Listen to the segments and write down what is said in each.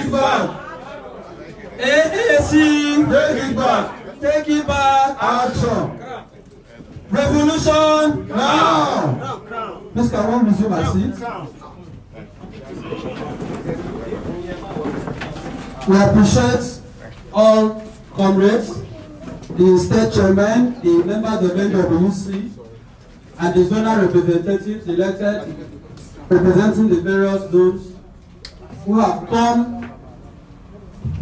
it back. AAC, take it back. Take it back. Action. Revolution now. Please, can one resume my seat? We appreciate all comrades, the state chairman, the members of the UC, and the zonal representatives elected representing the various zones who have come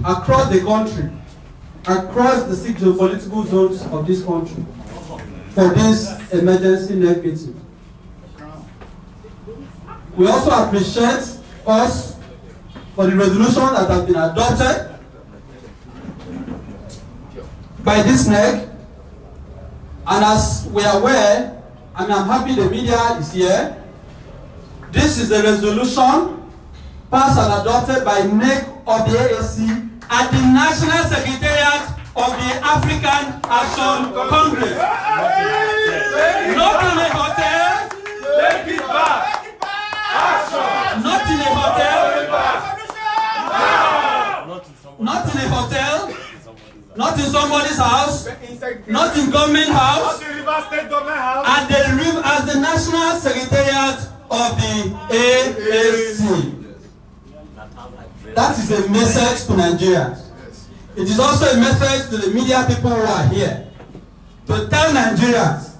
across the country, across the 6 geopolitical zones of this country for this emergency NEC meeting. We also appreciate us for the resolution that has been adopted by this NEC, and as we are aware, and I'm happy the media is here, this is a resolution passed and adopted by NEC of the AAC at the National Secretariat of the African Action Congress. Not in a hotel. Take it back. Action. Not in a hotel. Not in a hotel. Not in somebody's house. Not in government house. At the National Secretariat of the AAC. That is a message to Nigerians. It is also a message to the media people who are here to tell Nigerians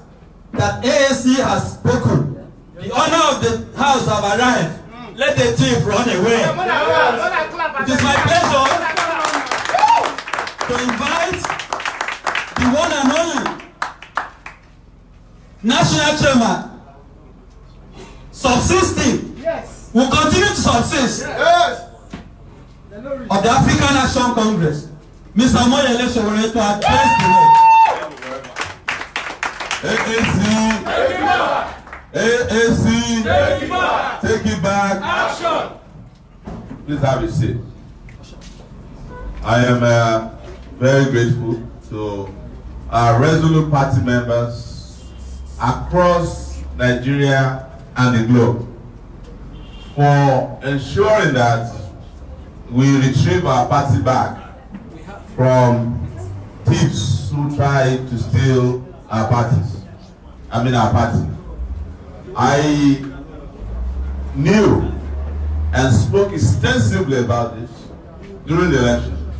that AAC has spoken. The owner of the house have arrived. Let the thief run away. It is my pleasure to invite the one and only national chairman, subsisting, will continue to subsist, of the African Action Congress, Mr. Omoyele Sowore, to address the AAC, take it back. Action. Please have a seat. I am very grateful to our resolute party members across Nigeria and the globe for ensuring that we retrieve our party back from thieves who try to steal our party. I knew and spoke extensively about this during the election,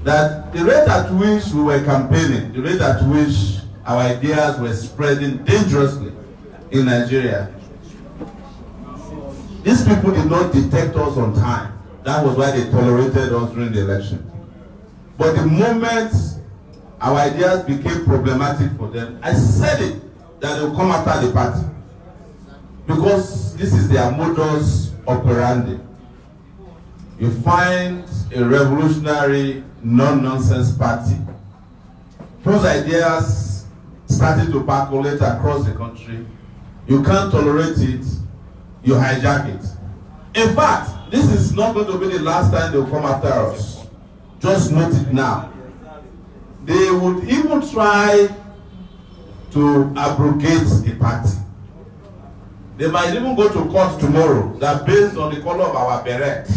that the rate at which we were campaigning, the rate at which our ideas were spreading dangerously in Nigeria, these people did not detect us on time. That was why they tolerated us during the election. But the moment our ideas became problematic for them, I said it, that they will come after the party. Because this is their modus operandi. You find a revolutionary, non-nonsense party whose ideas started to percolate across the country. You can't tolerate it, you hijack it. In fact, this is not going to be the last time they'll come after us. Just note it now. They would even try to abrogate the party. They might even go to court tomorrow that based on the color of our beret,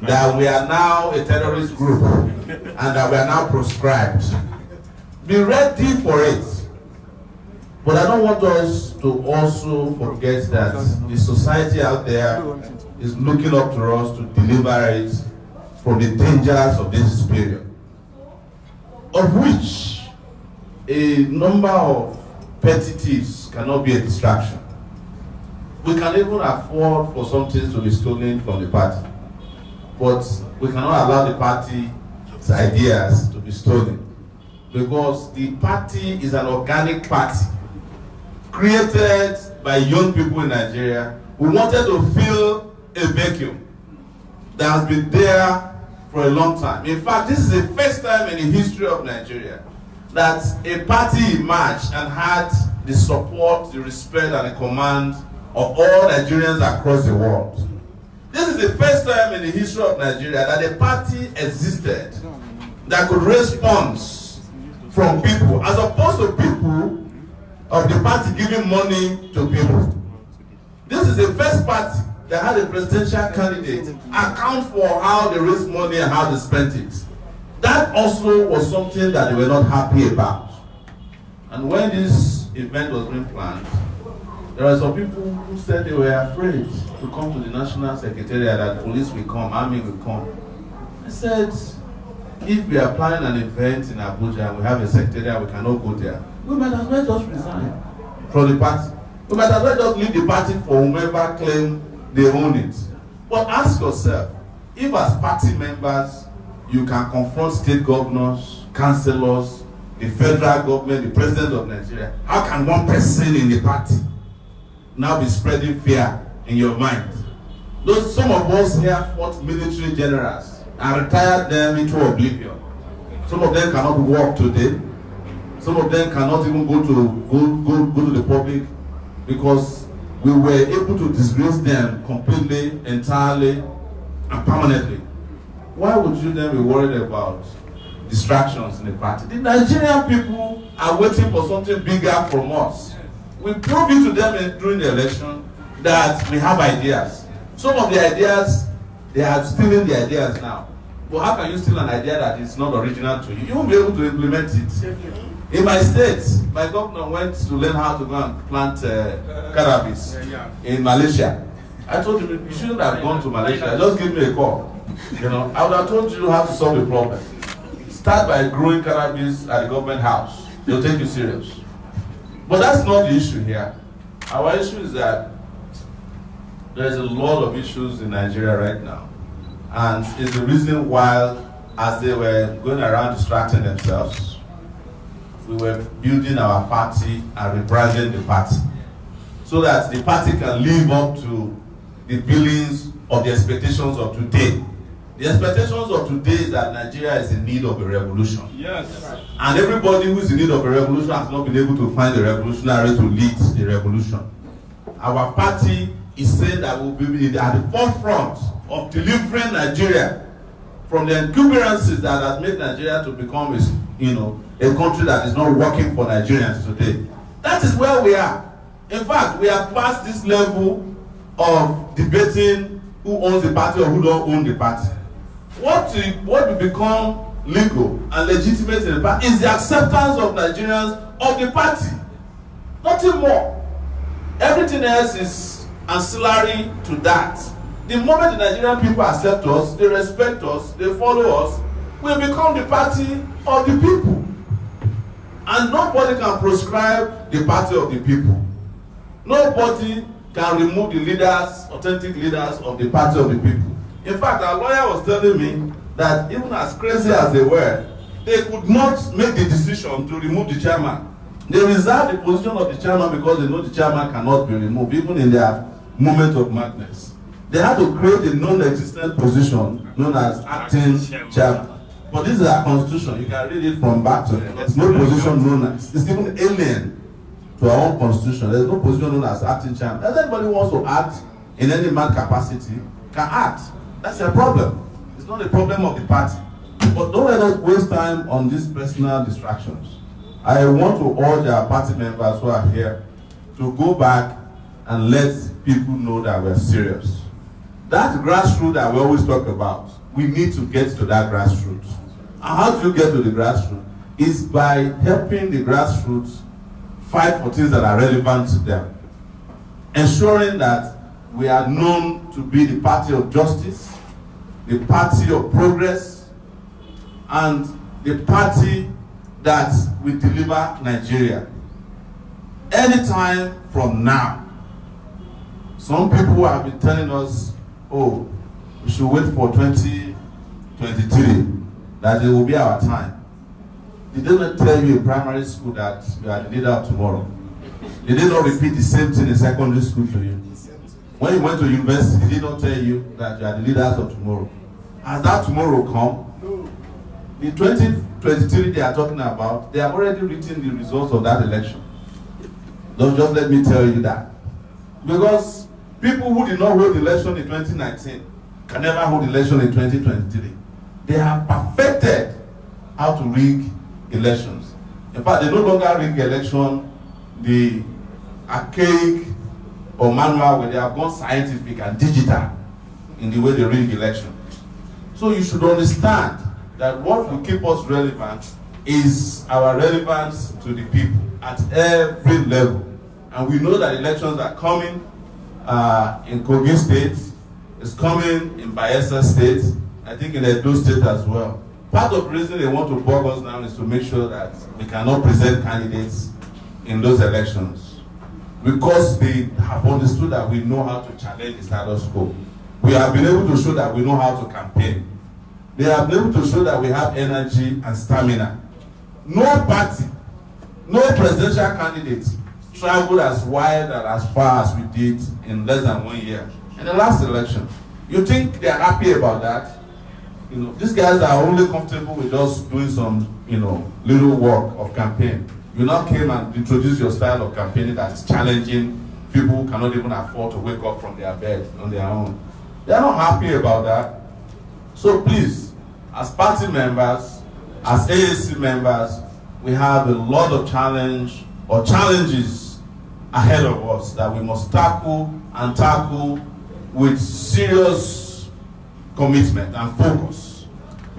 that we are now a terrorist group and that we are now proscribed. Be ready for it. But I don't want us to also forget that the society out there is looking up to us to deliver it from the dangers of this period, of which a number of petty thieves cannot be a distraction. We can even afford for some things to be stolen from the party, but we cannot allow the party's ideas to be stolen, because the party is an organic party created by young people in Nigeria who wanted to fill a vacuum that has been there for a long time. In fact, this is the first time in the history of Nigeria that a party emerged and had the support, the respect, and the command of all Nigerians across the world. This is the first time in the history of Nigeria that a party existed that could raise funds from people, as opposed to people of the party giving money to people. This is the first party they had a presidential candidate account for how they raised money and how they spent it. That also was something that they were not happy about. And when this event was being planned, there were some people who said they were afraid to come to the National Secretariat, that police will come, army will come. I said, if we are planning an event in Abuja and we have a secretariat, we cannot go there. We might as well just resign from the party. We might as well just leave the party for whomever claim they own it. But ask yourself, if as party members, you can confront state governors, councillors, the federal government, the president of Nigeria, how can one person in the party now be spreading fear in your mind? Those, some of us here fought military generals and retired them into oblivion. Some of them cannot walk today. Some of them cannot even go to the public because we were able to disgrace them completely, entirely, and permanently. Why would you then be worried about distractions in the party? The Nigerian people are waiting for something bigger from us. We proved it to them during the election that we have ideas. Some of the ideas, they are stealing the ideas now. But how can you steal an idea that is not original to you? You won't be able to implement it. In my state, my governor went to learn how to go and plant cannabis in Malaysia. I told him, you shouldn't have gone to Malaysia. Just give me a call. You know, I would have told you how to solve the problem. Start by growing cannabis at the government house. They'll take you serious. But that's not the issue here. Our issue is that there's a lot of issues in Nigeria right now. And it's the reason why, as they were going around distracting themselves, we were building our party and rebranding the party so that the party can live up to the billings of the expectations of today. The expectations of today is that Nigeria is in need of a revolution. Yes. And everybody who is in need of a revolution has not been able to find a revolutionary to lead the revolution. Our party is saying that we'll be at the forefront of delivering Nigeria from the encumbrances that have made Nigeria to become a country that is not working for Nigerians today. That is where we are. In fact, we have passed this level of debating who owns the party or who don't own the party. What will become legal and legitimate in the party is the acceptance of Nigerians of the party. Nothing more. Everything else is ancillary to that. The moment the Nigerian people accept us, they respect us, they follow us, we become the party of the people. And nobody can proscribe the party of the people. Nobody can remove the leaders, authentic leaders of the party of the people. In fact, our lawyer was telling me that even as crazy as they were, they could not make the decision to remove the chairman. They reserved the position of the chairman because they know the chairman cannot be removed, even in their moment of madness. They had to create a non-existent position known as acting chairman. But this is our constitution. You can read it from back to it. There's no position known as, it's even alien to our own constitution. There's no position known as acting chairman. If anybody wants to act in any man capacity, can act. That's a problem. It's not a problem of the party. But don't let us waste time on these personal distractions. I want to urge our party members who are here to go back and let people know that we're serious. That grassroots that we always talk about, we need to get to that grassroots. And how do you get to the grassroots? It's by helping the grassroots fight for things that are relevant to them. Ensuring that we are known to be the party of justice, the party of progress, and the party that will deliver Nigeria. Anytime from now, some people have been telling us, oh, we should wait for 2023, that it will be our time. Did they not tell you in primary school that you are the leader of tomorrow? Did they not repeat the same thing in secondary school to you? When you went to university, did they not tell you that you are the leaders of tomorrow? Has that tomorrow come? No. The 2023 they are talking about, they have already written the results of that election. Don't just let me tell you that. Because people who did not hold the election in 2019 can never hold the election in 2023. They have perfected how to rig elections. In fact, they no longer rig election the archaic or manual way. They have gone scientific and digital in the way they rig election. So you should understand that what will keep us relevant is our relevance to the people at every level. And we know that elections are coming in Kogi State, it's coming in Bayelsa State, I think in Edo State as well. Part of the reason they want to bog us down is to make sure that we cannot present candidates in those elections, because they have understood that we know how to challenge the status quo. We have been able to show that we know how to campaign. They have been able to show that we have energy and stamina. No party, no presidential candidate traveled as wide and as far as we did in less than 1 year. In the last election, you think they're happy about that? You know, these guys are only comfortable with just doing some, little work of campaign. You now came and introduced your style of campaigning that is challenging people who cannot even afford to wake up from their bed on their own. They're not happy about that. So please, as party members, as AAC members, we have a lot of challenges ahead of us that we must tackle with serious commitment and focus.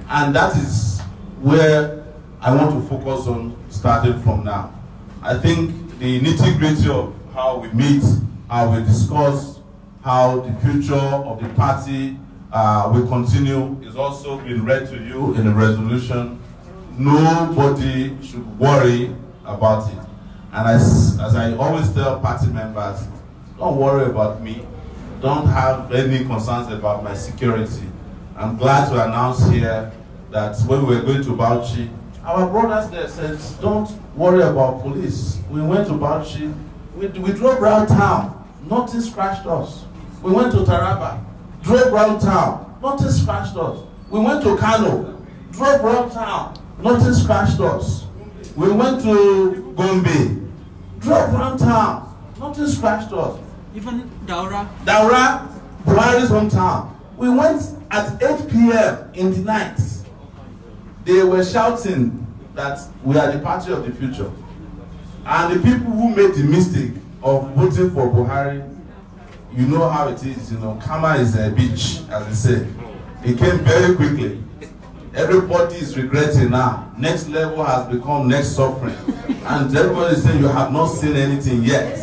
And that is where I want to focus on starting from now. I think the nitty-gritty of how we meet, how we discuss, how the future of the party will continue is also being read to you in a resolution. Nobody should worry about it. And as I always tell party members, don't worry about me. Don't have any concerns about my security. I'm glad to announce here that when we were going to Bauchi, our brothers there said, don't worry about police. We went to Bauchi, we drove around town, nothing scratched us. We went to Taraba, drove around town, nothing scratched us. We went to Kano, drove around town, nothing scratched us. We went to Gombe, drove around town, nothing scratched us. Even Daura, Buhari's hometown. We went at 8 p.m. in the night. They were shouting that we are the party of the future. And the people who made the mistake of voting for Buhari, you know how it is, karma is a bitch, as they say. It came very quickly. Everybody is regretting now. Next level has become next suffering. And everybody is saying you have not seen anything yet.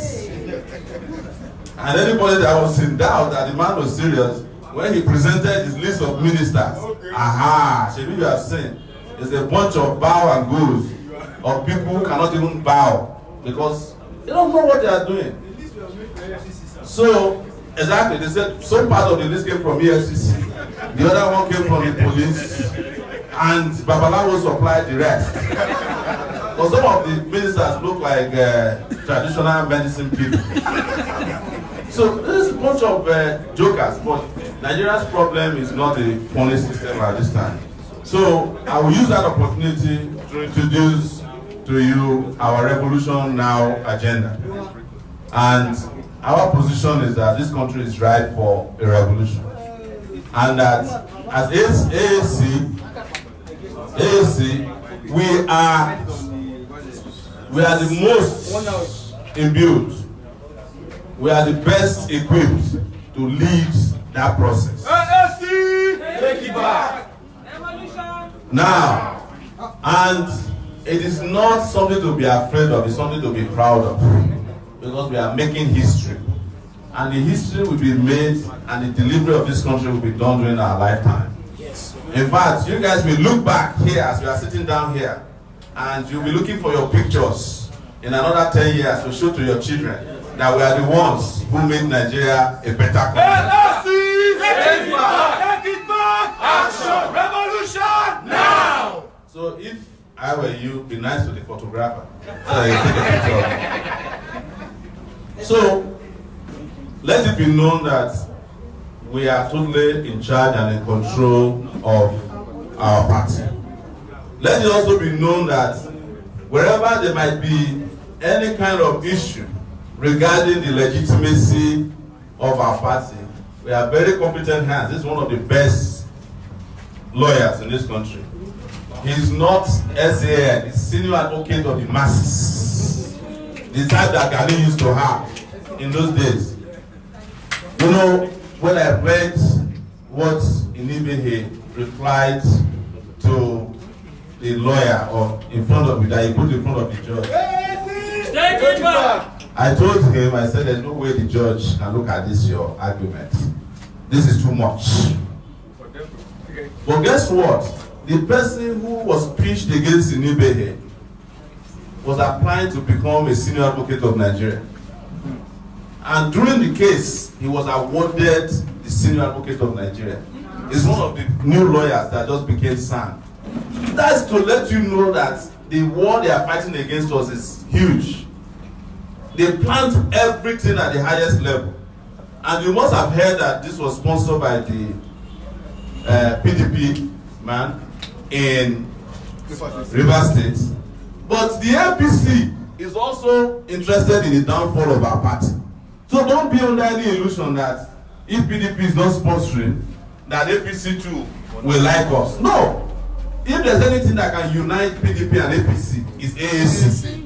And anybody that was in doubt that the man was serious, when he presented his list of ministers, Shebi, you have seen, it's a bunch of bow and goes of people who cannot even bow because they don't know what they are doing. So, exactly, they said some part of the list came from EFCC, the other one came from the police, and Babalawo supplied the rest. But some of the ministers look like traditional medicine people. So this is a bunch of jokers, but Nigeria's problem is not a funny system at this time. So I will use that opportunity to introduce to you our Revolution Now agenda. And our position is that this country is ripe for a revolution. And that as AAC, we are the most imbued. We are the best equipped to lead that process. Take it back. Now, and it is not something to be afraid of, it's something to be proud of. Because we are making history. And the history will be made and the delivery of this country will be done during our lifetime. Yes. In fact, you guys will look back here as we are sitting down here and you'll be looking for your pictures in another 10 years to show to your children that we are the ones who made Nigeria a better country. Take it back! Action! Revolution now! So if I were you, be nice to the photographer so that you take a picture. So let it be known that we are totally in charge and in control of our party. Let it also be known that wherever there might be any kind of issue regarding the legitimacy of our party, we have very competent hands. This is one of the best lawyers in this country. He's not SAN, he's senior advocate of the masses. The type that Gani used to have in those days. You know, when I read what Inibehe replied to the lawyer or in front of that he put in front of the judge, I told him, I said, there's no way the judge can look at this your argument. This is too much. But guess what? The person who was pitched against Inibehe was applying to become a senior advocate of Nigeria. And during the case, he was awarded the senior advocate of Nigeria. He's one of the new lawyers that just became SAN. That's to let you know that the war they are fighting against us is huge. They plant everything at the highest level. And you must have heard that this was sponsored by the PDP man in Rivers State. But the APC is also interested in the downfall of our party. So don't be under any illusion that if PDP is not sponsoring, that APC too will like us. No. If there's anything that can unite PDP and APC, it's AAC.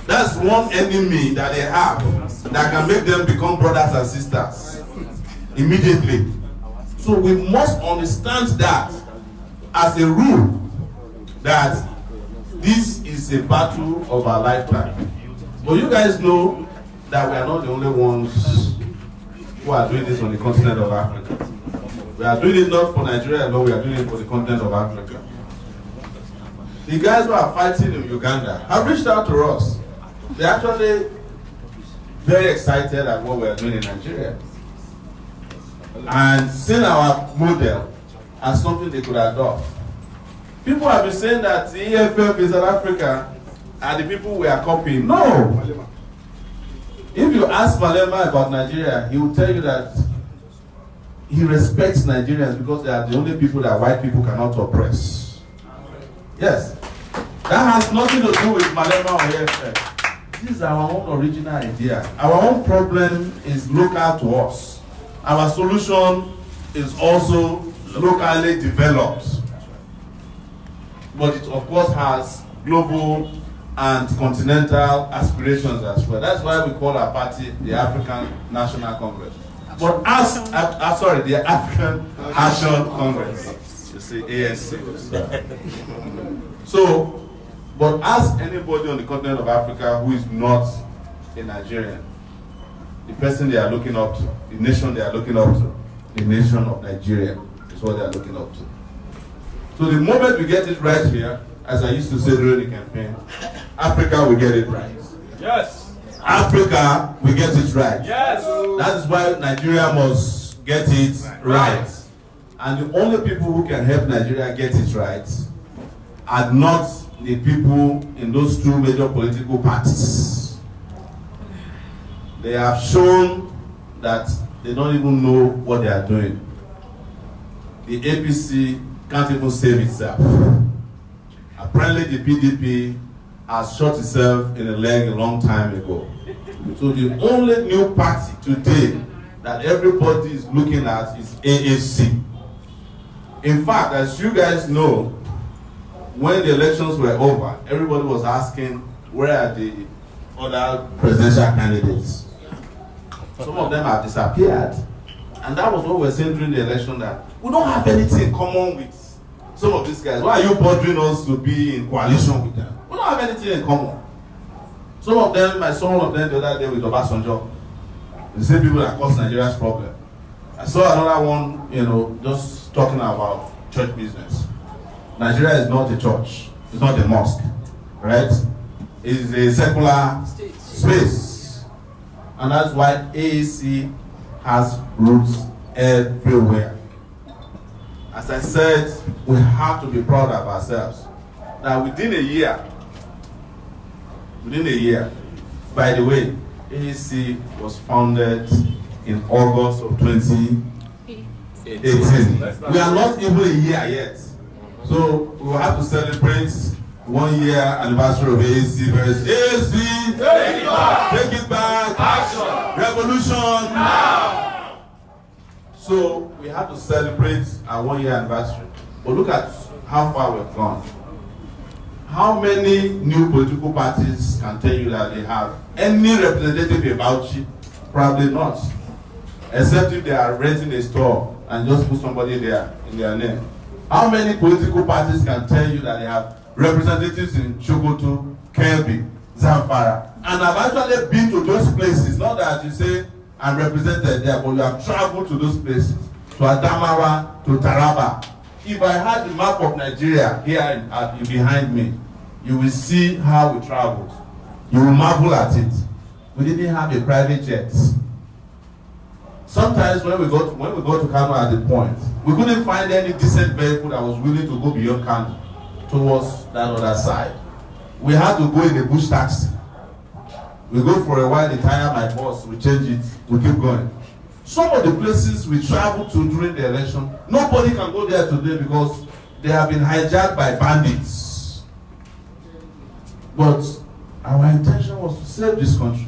That's one enemy that they have that can make them become brothers and sisters immediately. So we must understand that as a rule, that this is a battle of our lifetime. But you guys know that we are not the only ones who are doing this on the continent of Africa. We are doing it not for Nigeria alone, we are doing it for the continent of Africa. The guys who are fighting in Uganda have reached out to us. They're actually very excited at what we are doing in Nigeria. And seeing our model as something they could adopt. People have been saying that the EFF in South Africa are the people we are copying. No! If you ask Malema about Nigeria, he will tell you that he respects Nigerians because they are the only people that white people cannot oppress. Yes. That has nothing to do with Malema or EFF. This is our own original idea. Our own problem is local to us. Our solution is also locally developed. But it of course has global and continental aspirations as well. That's why we call our party the African National Congress. But the African Action Congress. You see, ANC. So, but ask anybody on the continent of Africa who is not a Nigerian, the person they are looking up to, the nation they are looking up to, the nation of Nigeria is what they are looking up to. So the moment we get it right here, as I used to say during the campaign, Africa will get it right. Yes. Africa will get it right. Yes. That is why Nigeria must get it right. And the only people who can help Nigeria get it right are not the people in those two major political parties. They have shown that they don't even know what they are doing. The APC can't even save itself. Apparently the PDP has shot itself in the leg a long time ago. So the only new party today that everybody is looking at is AAC. In fact, as you guys know, when the elections were over, everybody was asking, where are the other presidential candidates? Some of them have disappeared. And that was what we were saying during the election, that we don't have anything in common with some of these guys. Why are you bothering us to be in coalition with them? We don't have anything in common. Some of them, I saw one of them the other day with Obasanjo. The same people that caused Nigeria's problem. I saw another one, just talking about church business. Nigeria is not a church. It's not a mosque, right? It's a secular space. And that's why AAC has roots everywhere. As I said, we have to be proud of ourselves. That within a year, by the way, AAC was founded in August of 2018. We are not even a year yet. So we will have to celebrate 1 year anniversary of AAC very soon. AAC, take it back! Take it back! Action! Revolution! Now! So we have to celebrate our 1 year anniversary. But look at how far we've gone. How many new political parties can tell you that they have any representative about you? Probably not. except if they are renting a store and just put somebody there in their name. How many political parties can tell you that they have representatives in Sokoto, Kebbi, Zamfara? And I've actually been to those places. Not that you say I'm represented there, but you have traveled to those places, to Adamawa, to Taraba. If I had the map of Nigeria here behind me, you will see how we traveled. You will marvel at it. We didn't have a private jet. Sometimes when we go to Kano at the point, we couldn't find any decent vehicle that was willing to go beyond Kano towards that other side. We had to go in a bush taxi. We go for a while, they tire my bus, we change it, we keep going. Some of the places we traveled to during the election, nobody can go there today because they have been hijacked by bandits. But our intention was to save this country.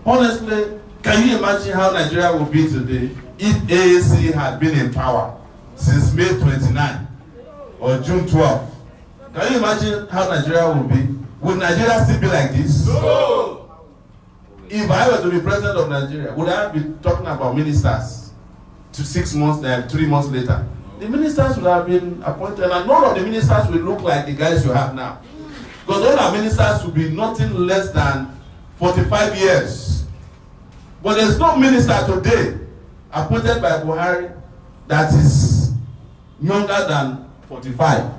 Honestly, can you imagine how Nigeria would be today if AAC had been in power since May 29 or June 12? Can you imagine how Nigeria would be? Would Nigeria still be like this? No! If I were to be president of Nigeria, would I be talking about ministers to 6 months, 3 months later? The ministers would have been appointed, and none of the ministers will look like the guys you have now. Because all our ministers will be nothing less than 45 years. But there's no minister today appointed by Buhari that is younger than 45.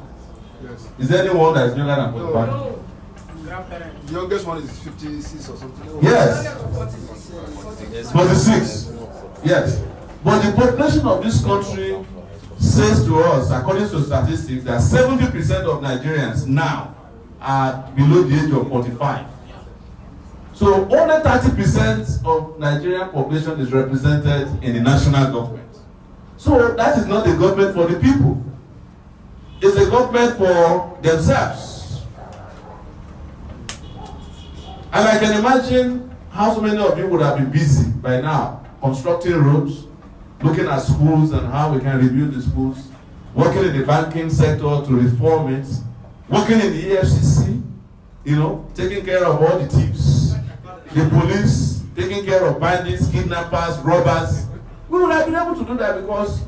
Yes. Is there anyone that is younger than 45? No. The youngest one is 56 or something. Yes. 46. Yes. But the population of this country says to us, according to statistics, that 70% of Nigerians now are below the age of 45. So only 30% of Nigerian population is represented in the national government. So that is not a government for the people. It's a government for themselves. And I can imagine how so many of you would have been busy by now, constructing roads, looking at schools and how we can rebuild the schools, working in the banking sector to reform it, working in the EFCC, taking care of all the thieves, the police, taking care of bandits, kidnappers, robbers. We would have been able to do that because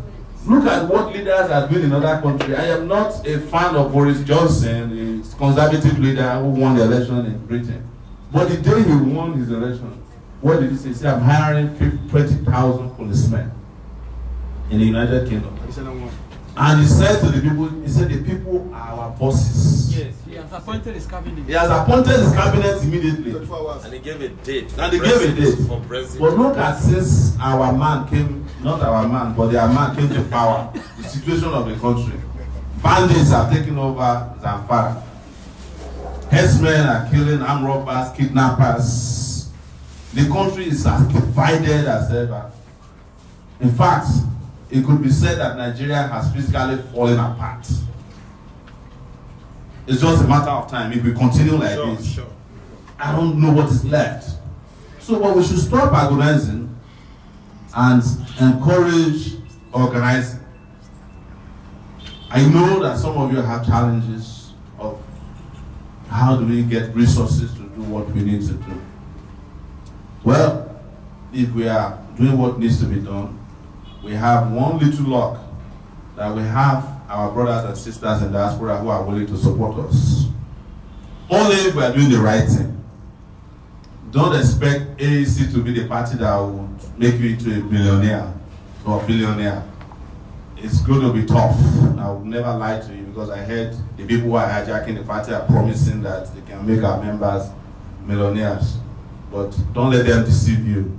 look at what leaders are doing in other countries. I am not a fan of Boris Johnson, the conservative leader who won the election in Britain. But the day he won his election, what did he say? He said, I'm hiring 20,000 policemen in the United Kingdom. And he said to the people, the people are our bosses. Yes, he has appointed his cabinet. He has appointed his cabinet immediately. And he gave a date. For president. But look at since our man came, not our man, but their man came to power, the situation of the country. Bandits are taking over Zamfara. Herdsmen are killing armed robbers, kidnappers. The country is as divided as ever. In fact, it could be said that Nigeria has physically fallen apart. It's just a matter of time. If we continue like this, I don't know what is left. So, but we should stop agonizing and encourage organizing. I know that some of you have challenges of how do we get resources to do what we need to do. Well, if we are doing what needs to be done, we have one little luck that we have our brothers and sisters in diaspora who are willing to support us. Only if we are doing the right thing. Don't expect AAC to be the party that will make you into a billionaire or billionaire. It's going to be tough. I will never lie to you because I heard the people who are hijacking the party are promising that they can make our members millionaires. But don't let them deceive you.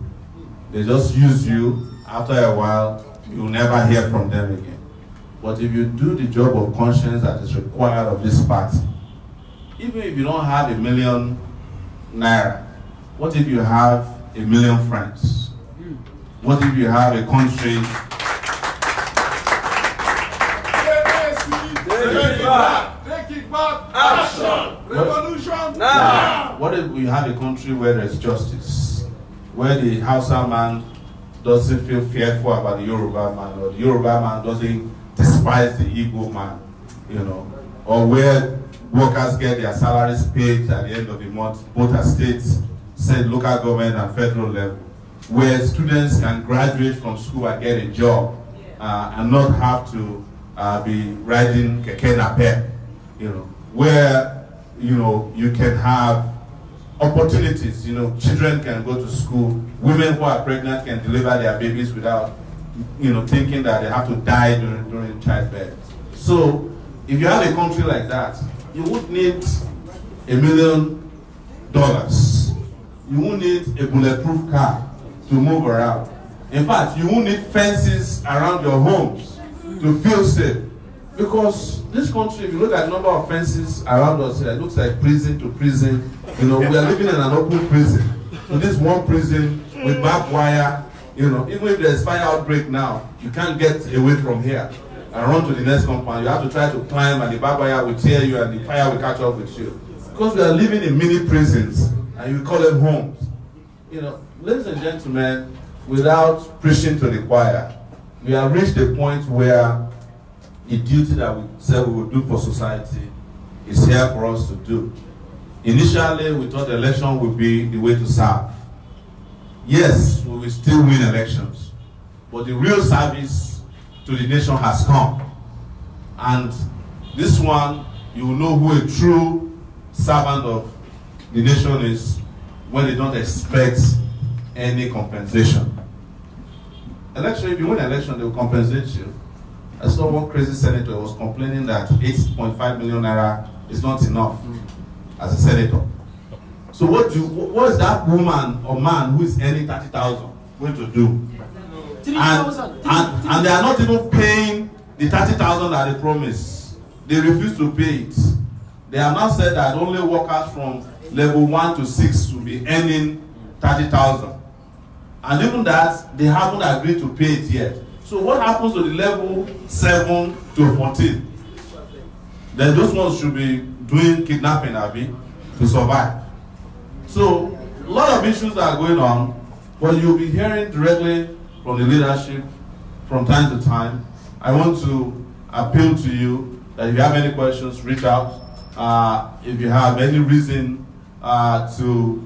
They just use you. After a while, you'll never hear from them again. But if you do the job of conscience that is required of this party, even if you don't have $1 million naira, what if you have 1 million friends? What if you have a country? Take it back! Action! Revolution now! What if we have a country where there's justice? Where the Hausa man doesn't feel fearful about the Yoruba man, or the Yoruba man doesn't despise the Igbo man, or where workers get their salaries paid at the end of the month, both at state, local government, and federal level. where students can graduate from school and get a job and not have to be riding keke napep, where you can have opportunities. Children can go to school, women who are pregnant can deliver their babies without thinking that they have to die during childbirth. So if you have a country like that, you would need $1 million. You won't need a bulletproof car to move around. In fact, you won't need fences around your homes to feel safe. Because this country, if you look at the number of fences around us here, it looks like prison to prison. We are living in an open prison. So this one prison with barbed wire, even if there's fire outbreak now, you can't get away from here and run to the next compound. You have to try to climb and the barbed wire will tear you and the fire will catch up with you. Because we are living in mini prisons and you call them homes. Ladies and gentlemen, without preaching to the choir, we have reached a point where the duty that we said we would do for society is here for us to do. Initially, we thought the election would be the way to serve. Yes, we will still win elections, but the real service to the nation has come. And this one, you will know who a true servant of the nation is when they don't expect any compensation. Election, if you win election, they will compensate you. I saw one crazy senator was complaining that 8.5 million naira is not enough as a senator. So what is that woman or man who is earning 30,000 going to do? And they are not even paying the 30,000 that they promised. They refuse to pay it. They have now said that only workers from level 1 to 6 will be earning 30,000. And even that, they haven't agreed to pay it yet. So what happens to the level 7 to 14? Then those ones should be doing kidnapping, to survive. So a lot of issues are going on, but you'll be hearing directly from the leadership from time to time. I want to appeal to you that if you have any questions, reach out. If you have any reason to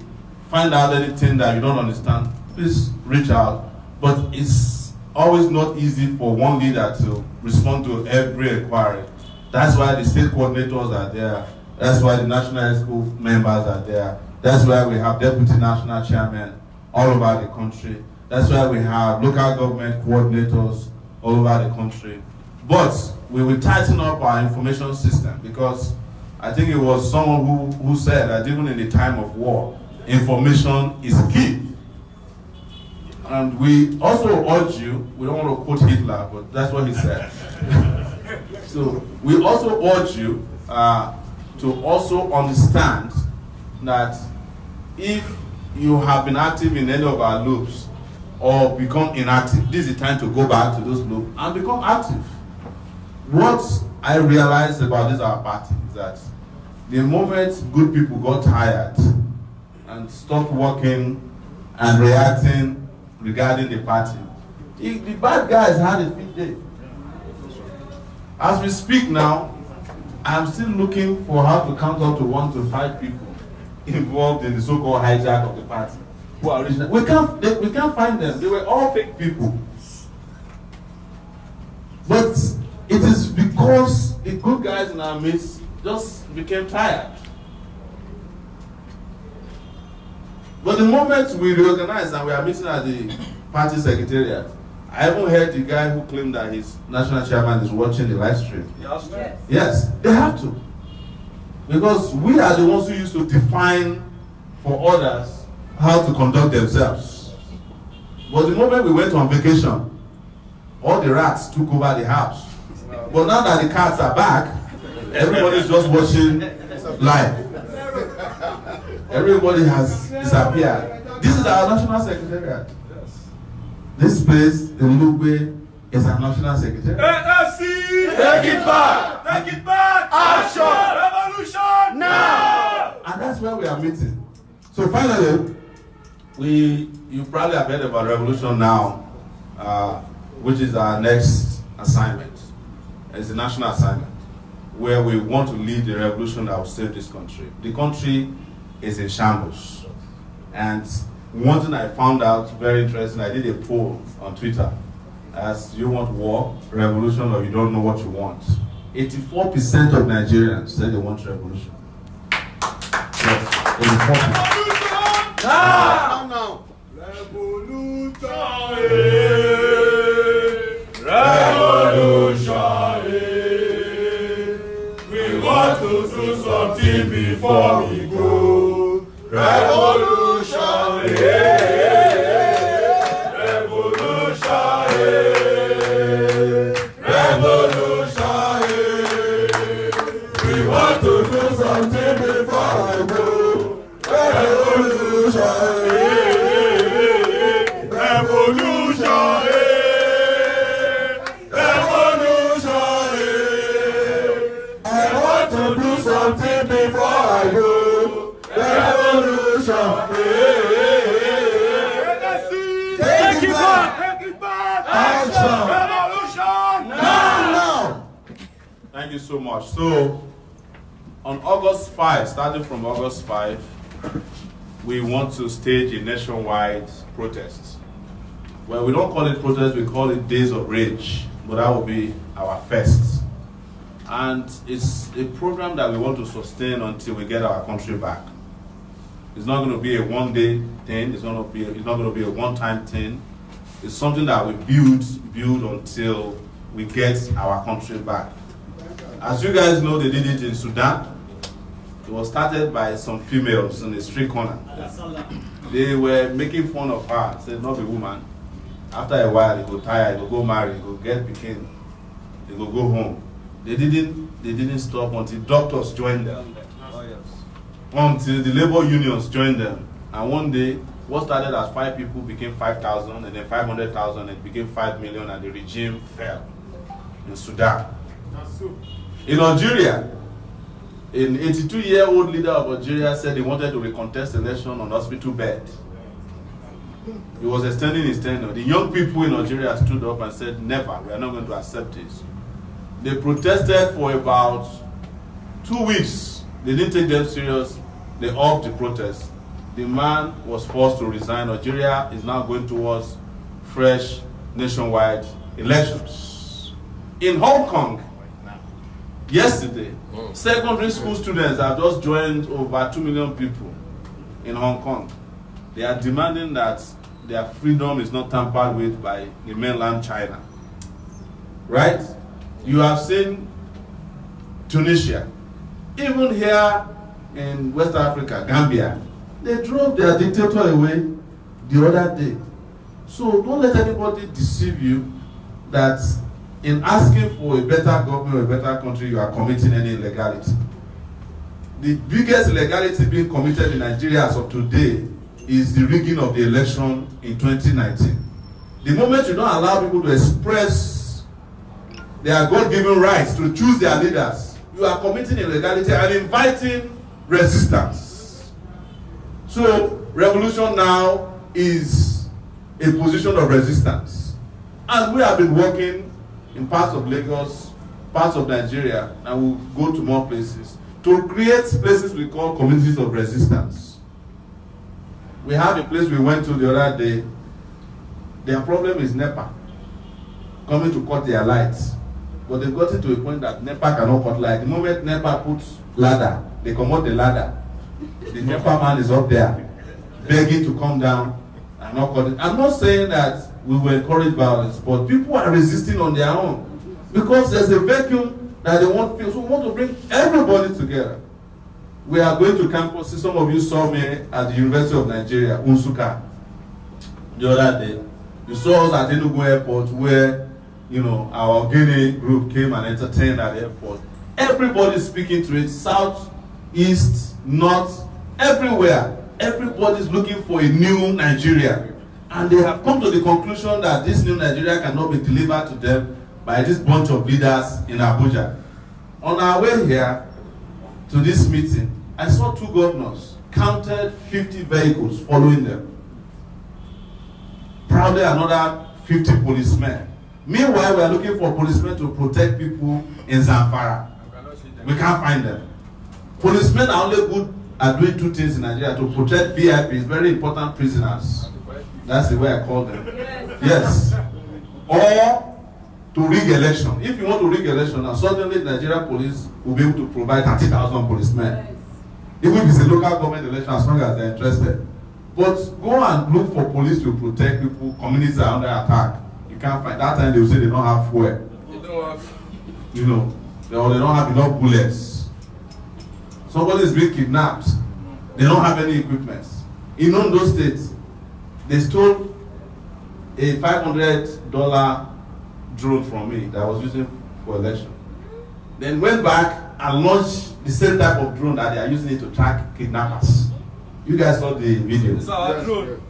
find out anything that you don't understand, please reach out. But it's always not easy for one leader to respond to every inquiry. That's why the state coordinators are there. That's why the national school members are there. That's why we have deputy national chairmen all over the country. That's why we have local government coordinators all over the country. But we will tighten up our information system, because I think it was someone who said that even in the time of war, information is key. And we also urge you, we don't want to quote Hitler, but that's what he said. So we also urge you to also understand that if you have been active in any of our loops or become inactive, this is the time to go back to those loops and become active. What I realized about this our party is that the moment good people got tired and stopped working and reacting regarding the party, the bad guys had a fit day. As we speak now, I'm still looking for how to count up to 1 to 5 people involved in the so-called hijack of the party who are original. We can't find them. They were all fake people. But it is because the good guys in our midst just became tired. But the moment we reorganized and we are meeting at the party secretariat, I even heard the guy who claimed that his national chairman is watching the live stream. Yes, they have to. Because we are the ones who used to define for others how to conduct themselves. But the moment we went on vacation, all the rats took over the house. But now that the cats are back, everybody's just watching live. Everybody has disappeared. This is our national secretariat. This place in Lugbe is our national secretariat. AAC! Take it back! Take it back! Action! Revolution! Now! And that's where we are meeting. So finally, you probably have heard about Revolution Now, which is our next assignment. It's a national assignment where we want to lead the revolution that will save this country. The country is in shambles. And One thing I found out very interesting, I did a poll on Twitter. I asked, do you want war, revolution, or you don't know what you want? 84% of Nigerians said they want revolution. Yes, 84%. Now. Revolution. We want to do something before we go. Revolution. Revolution. Revolution. We want to do something before we go. Revolution. Revolution. Revolution. I want to do something before I go. Revolution. Take it back. Take it back. Action. Revolution. Now. Thank you so much. So, on August 5, starting from August 5, we want to stage a nationwide protest. Well, we don't call it protest, we call it Days of Rage, but that will be our first. And it's a program that we want to sustain until we get our country back. It's not going to be a one-day thing, it's not going to be a one-time thing. It's something that we build until we get our country back. As you guys know, they did it in Sudan. It was started by some females in the street corner. They were making fun of her, said, not a woman. After a while, they go tired, they go marry, they go get pekin, they go home. They didn't stop until doctors joined them. Until the labor unions joined them. And one day, what started as 5 people became 5,000, and then 500,000, and it became 5 million, and the regime fell in Sudan. In Algeria, an 82-year-old leader of Algeria said he wanted to recontest election on hospital bed. He was extending his tenure. The young people in Algeria stood up and said, never, we are not going to accept this. They protested for about 2 weeks. They didn't take them serious. They upped the protest. The man was forced to resign. Algeria is now going towards fresh nationwide elections. In Hong Kong, yesterday, secondary school students have just joined over 2 million people in Hong Kong. They are demanding that their freedom is not tampered with by the mainland China. Right? You have seen Tunisia. Even here in West Africa, Gambia, they drove their dictator away the other day. So don't let anybody deceive you that in asking for a better government or a better country, you are committing any illegality. The biggest illegality being committed in Nigeria as of today is the rigging of the election in 2019. The moment you don't allow people to express their God-given rights to choose their leaders, you are committing illegality and inviting resistance. So, revolution now is a position of resistance. And we have been working in parts of Lagos, parts of Nigeria, and we'll go to more places, to create places we call communities of resistance. We have a place we went to the other day. Their problem is NEPA coming to cut their lights. But they've gotten to a point that NEPA cannot cut light. The moment NEPA puts ladder, they come out the ladder. The NEPA man is up there begging to come down and not cut it. I'm not saying that we will encourage violence, but people are resisting on their own because there's a vacuum that they want to fill. So we want to bring everybody together. We are going to campuses. Some of you saw me at the University of Nigeria, Nsukka, the other day. You saw us at Enugu Airport where, our Guinea group came and entertained at the airport. Everybody is speaking to it, south, east, north, everywhere. Everybody's looking for a new Nigeria. And they have come to the conclusion that this new Nigeria cannot be delivered to them by this bunch of leaders in Abuja. On our way here to this meeting, I saw 2 governors, counted 50 vehicles following them. Probably another 50 policemen. Meanwhile, we are looking for policemen to protect people in Zamfara. We can't find them. Policemen are only good are doing two things in Nigeria to protect VIPs, very important prisoners. That's the way I call them. Yes. Or to rig election. If you want to rig election, now suddenly the Nigerian police will be able to provide 30,000 policemen. Even if it's a local government election, as long as they're interested. But go and look for police to protect people. Communities are under attack. You can't find. That time they will say they don't have fuel. They don't have. You know, they don't have enough bullets. Somebody is being kidnapped. They don't have any equipment. In Ondo State, they stole a $500 drone from me that I was using for election. Then went back and launched the same type of drone that they are using it to track kidnappers. You guys saw the video. It's our drone.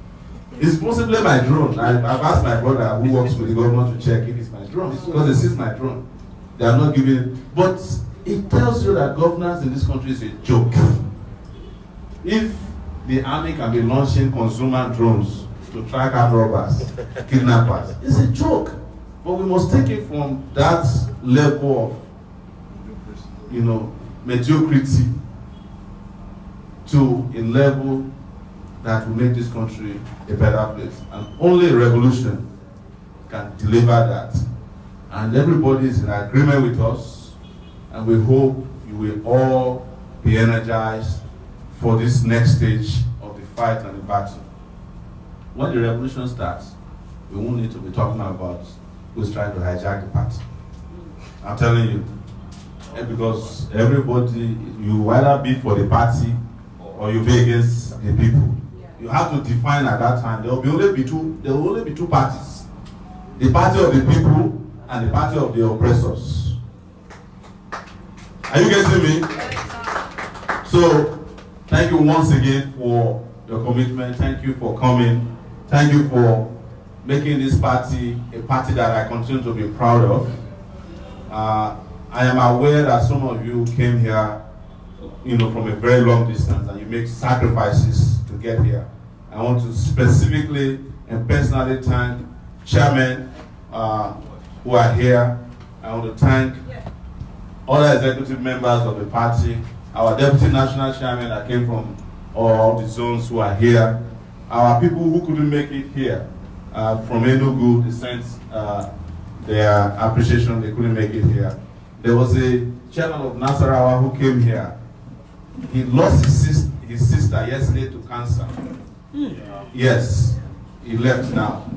It's possibly my drone. I've asked my brother who works with the government to check if it's my drone. It's because they see my drone. They are not giving it. But it tells you that governance in this country is a joke. If the army can be launching consumer drones to track armed robbers, kidnappers, it's a joke. But we must take it from that level of, mediocrity to a level that will make this country a better place. And only a revolution can deliver that. And everybody is in agreement with us, and we hope you will all be energized for this next stage of the fight and the battle. When the revolution starts, we won't need to be talking about who's trying to hijack the party. I'm telling you. Because everybody, you either be for the party or you be against the people. You have to define at that time. There will only be two parties. The party of the people and the party of the oppressors. Are you getting me? So, thank you once again for your commitment. Thank you for coming. Thank you for making this party a party that I continue to be proud of. I am aware that some of you came here, from a very long distance, and you make sacrifices to get here. I want to specifically and personally thank chairmen who are here. I want to thank other executive members of the party, our deputy national chairman that came from all the zones who are here, our people who couldn't make it here from Enugu, they sent their appreciation, they couldn't make it here. There was a chairman of Nasarawa who came here. He lost his sister yesterday to cancer. Yes, he left now.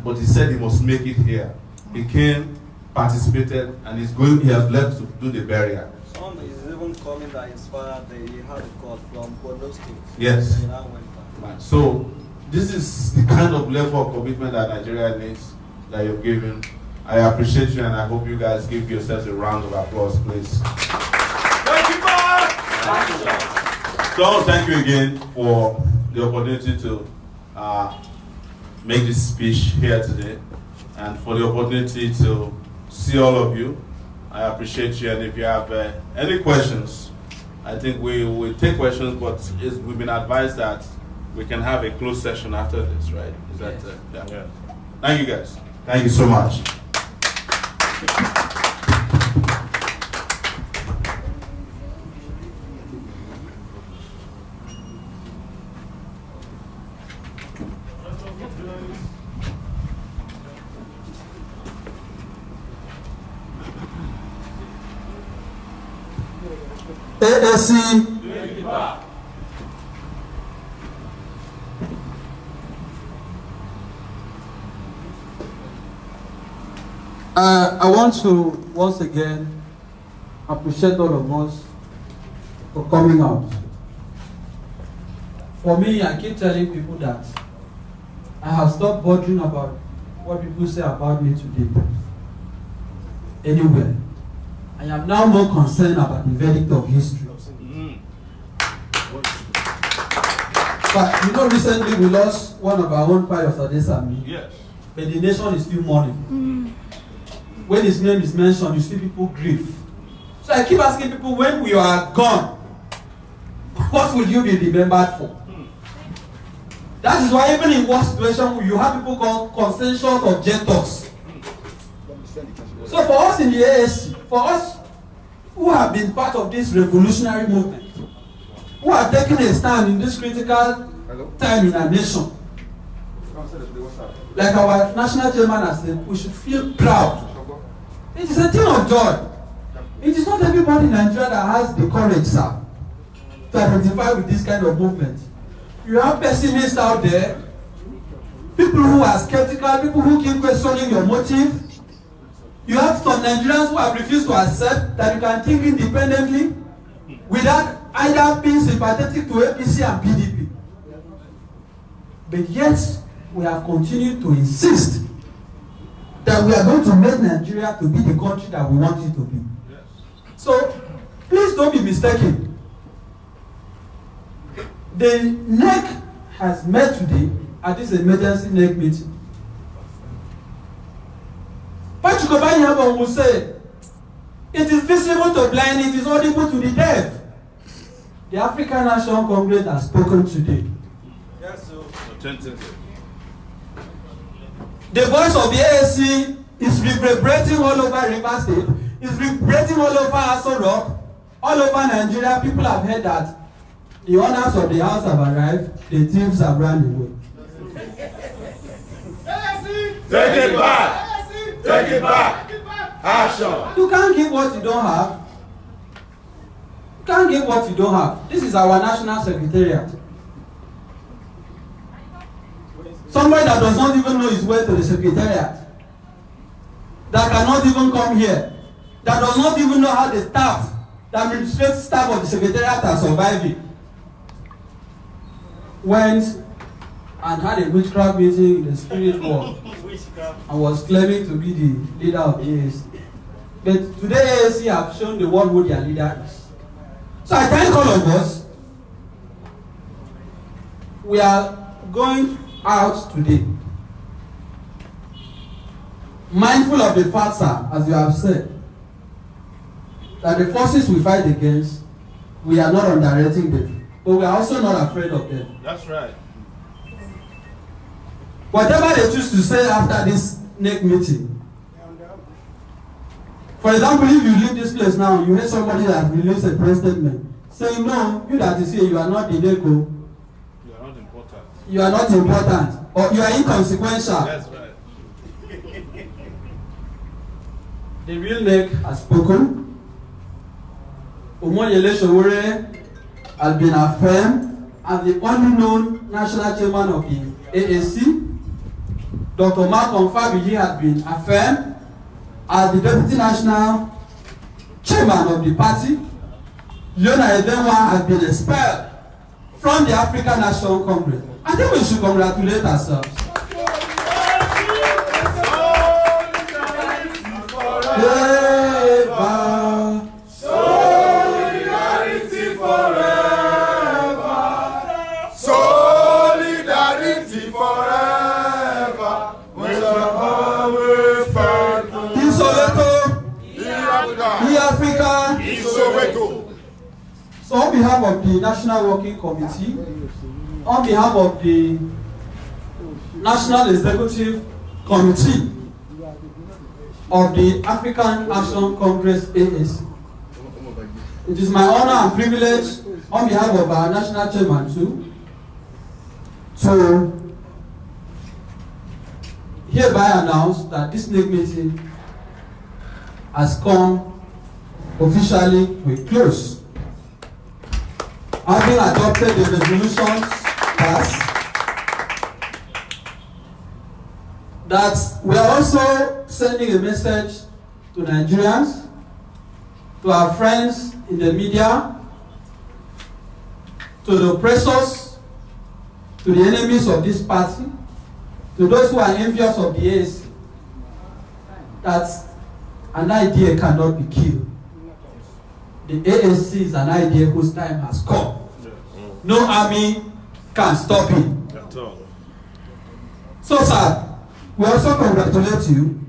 But he said he must make it here. He came, participated, and he has left to do the burial. Some is even coming that inspired he had a call from Borno State. Yes. And I went back. So this is the kind of level of commitment that Nigeria needs, that you've given. I appreciate you, and I hope you guys give yourselves a round of applause, please. Thank you, man. So thank you again for the opportunity to make this speech here today, and for the opportunity to see all of you. I appreciate you, and if you have any questions, I think we will take questions, but we've been advised that we can have a closed session after this, right? Is that yeah. Thank you guys. Thank you so much. AAC. I want to once again appreciate all of us for coming out. For me, I keep telling people that I have stopped bothering about what people say about me today. Anywhere. I am now more concerned about the verdict of history. But recently we lost one of our own pilots, Adesami. Yes. But the nation is still mourning. When his name is mentioned, you see people grieve. So I keep asking people, when we are gone, what will you be remembered for? That is why even in war situation, you have people called consensus objectors. So for us in the AAC, for us who have been part of this revolutionary movement, who are taking a stand in this critical time in our nation. Like our national chairman has said, we should feel proud. It is a thing of joy. It is not everybody in Nigeria that has the courage, sir, to identify with this kind of movement. You have pessimists out there, people who are skeptical, people who keep questioning your motive. You have some Nigerians who have refused to accept that you can think independently without either being sympathetic to APC and PDP. But yet, we have continued to insist that we are going to make Nigeria to be the country that we want it to be. Yes. So, please don't be mistaken. The NEC has met today at this emergency NEC meeting. Patrick Obanyabo will say, it is visible to blind, it is audible to the deaf. The African National Congress has spoken today. Yes, sir. The voice of the AAC is reverberating all over Rivers State, is reverberating all over Aso Rock, all over Nigeria. People have heard that the owners of the house have arrived, the thieves have run away. Take it back! Take it back! Action! You can't give what you don't have. You can't give what you don't have. This is our national secretariat. Somebody that does not even know his way to the secretariat, that cannot even come here, that does not even know how the staff, the administrative staff of the secretariat are surviving, went and had a witchcraft meeting in the spirit world and was claiming to be the leader of the AAC. But today AAC have shown the world who their leader is. So I thank all of us. We are going out today, mindful of the fact, sir, as you have said, that the forces we fight against, we are not underrating them, but we are also not afraid of them. That's right. Whatever they choose to say after this NEC meeting, for example, if you leave this place now, you hear somebody that released a press statement saying, no, you that is here, you are not the NECO. You are not important, or you are inconsequential. That's right. The real NEC has spoken. Omoyele Sowore has been affirmed as the only known national chairman of the AAC. Dr. Malcolm Fabiji has been affirmed as the deputy national chairman of the party. Leona Edenwa has been expelled from the African National Congress. I think we should congratulate ourselves. Solidarity forever. Solidarity forever. We shall always fight. In Soweto, in Africa, In Soweto. So on behalf of the National Working Committee, on behalf of the National Executive Committee of the African National Congress AAC, it is my honor and privilege on behalf of our national chairman too, to hereby announce that this NEC meeting has come officially to a close. Having adopted the resolutions passed, that we are also sending a message to Nigerians, to our friends in the media, to the oppressors, to the enemies of this party, to those who are envious of the AAC, that an idea cannot be killed. The AAC is an idea whose time has come. No army can stop it. At all. So, sir, we also congratulate you.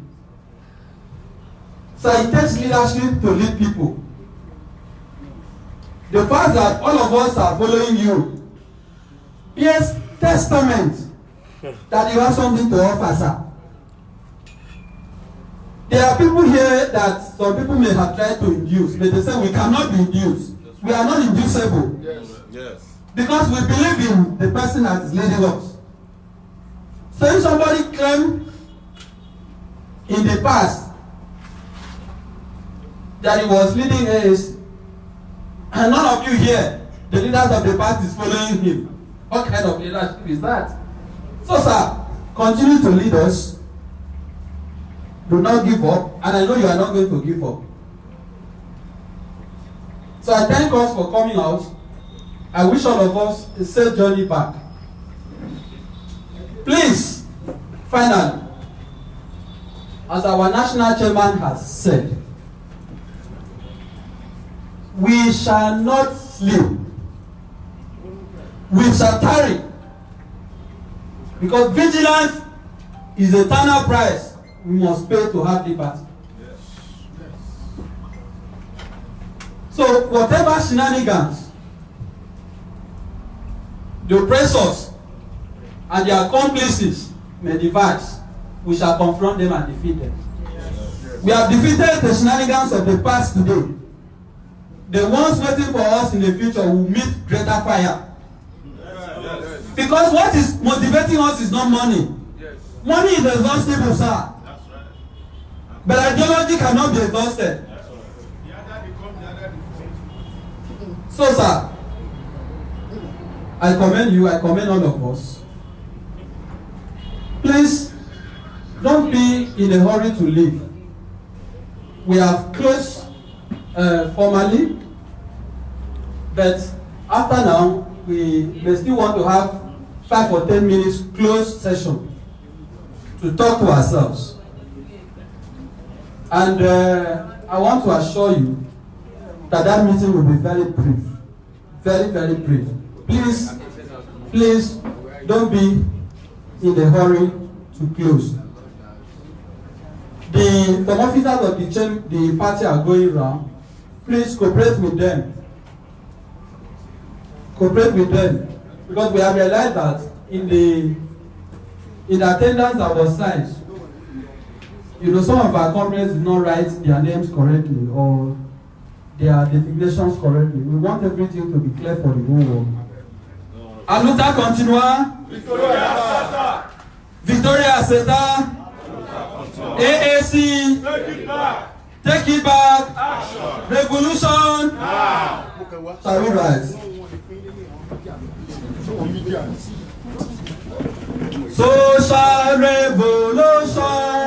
Sir, it takes leadership to lead people. The fact that all of us are following you bears testament that you have something to offer, sir. There are people here that some people may have tried to induce, but they say we cannot be induced. We are not inducible. Yes. Because we believe in the person that is leading us. So if somebody claimed in the past that he was leading AAC, and none of you here, the leaders of the party, is following him, what kind of leadership is that? So, sir, continue to lead us. Do not give up, and I know you are not going to give up. So I thank us for coming out. I wish all of us a safe journey back. Please, finally, as our national chairman has said, we shall not sleep. We shall tarry. Because vigilance is the eternal price we must pay to have liberty. So whatever shenanigans the oppressors and their accomplices may devise, we shall confront them and defeat them. We have defeated the shenanigans of the past today. The ones waiting for us in the future will meet greater fire. Because what is motivating us is not money. Money is exhaustible, sir. But ideology cannot be exhausted. So, sir, I commend you, I commend all of us. Please, don't be in a hurry to leave. We have closed formally, but after now, we may still want to have 5 or 10 minutes closed session to talk to ourselves. And I want to assure you that that meeting will be very brief. Very, very brief. Please, please don't be in a hurry to close. The officers of the party are going around. Please cooperate with them. Cooperate with them. Because we have realized that in the attendance that was signed, some of our comrades did not write their names correctly or their designations correctly. We want everything to be clear for the whole world. A luta continua. Victoria Aseta. AAC. Take it back. Action. Revolution. Now. Shall we rise? Social revolution.